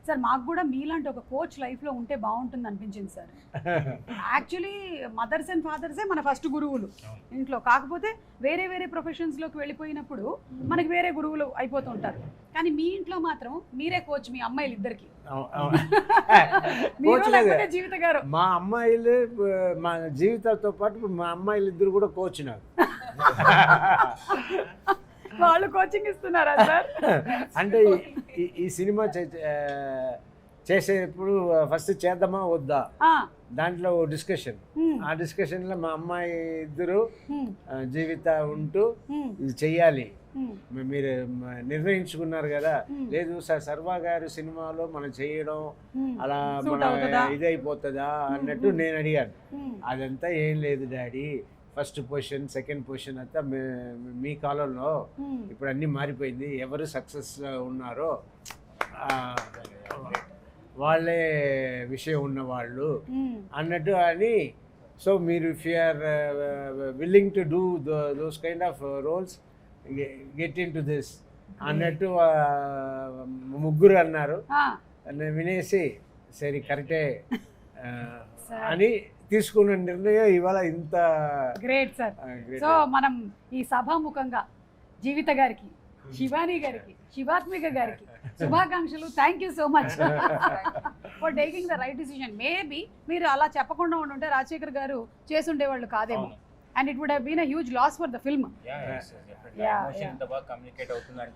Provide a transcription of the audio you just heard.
Sir మాకు కూడా మీలాంటి ఒక కోచ్ లైఫ్లో ఉంటే బాగుంటుంది అనిపించింది సార్. యాక్చువల్లీ మదర్స్ అండ్ ఫాదర్సే మన ఫస్ట్ గురువులు ఇంట్లో. కాకపోతే వేరే వేరే ప్రొఫెషన్స్లోకి వెళ్ళిపోయినప్పుడు మనకి వేరే గురువులు అయిపోతూ ఉంటారు. కానీ మీ ఇంట్లో మాత్రం మీరే కోచ్ మీ అమ్మాయిలు ఇద్దరికి. జీవిత గారు మా అమ్మాయిలు మా జీవితాలతో పాటు మా అమ్మాయిలు ఇద్దరు కూడా కోచ్ నాకు. వాళ్ళు కోచింగ్ ఇస్తున్నారా సార్? అంటే ఈ సినిమా చేసేటప్పుడు ఫస్ట్ చేద్దామా వద్దా దాంట్లో డిస్కషన్. ఆ డిస్కషన్లో మా అమ్మాయి ఇద్దరు జీవిత ఉంటూ ఇది చెయ్యాలి మీరు నిర్ణయించుకున్నారు కదా. లేదు సార్ సర్వా గారు సినిమాలో మనం చేయడం అలా మన ఇదైపోతుందా అన్నట్టు నేను అడిగాను. అదంతా ఏం లేదు daddy, first position second position అంతా మీ కాలంలో ఇప్పుడు అన్నీ మారిపోయింది. ఎవరు సక్సెస్ ఉన్నారో వాళ్ళే విషయం ఉన్నవాళ్ళు అన్నట్టు అని. సో మీరు if you're willing to do those kind of roles get in to this అన్నట్టు ముగ్గురు అన్నారు. నేను వినేసి సరే కరెక్టే అని తీసుకున్న నిర్ణయం ఇవాళ ఇంత గ్రేట్ సార్. సో మనం ఈ సభాముఖంగా జీవిత గారికి, శివాని గారికి, శివాత్మిక గారికి శుభాకాంక్షలు. Thank you so much for taking the right decision. Maybe మీరు అలా చెప్పకుండా ఉండుంటే రాజశేఖర్ గారు చేసుండేవాళ్ళు కాదేమో. And it would have been a huge loss for the film. Communicate అవుతుందంటే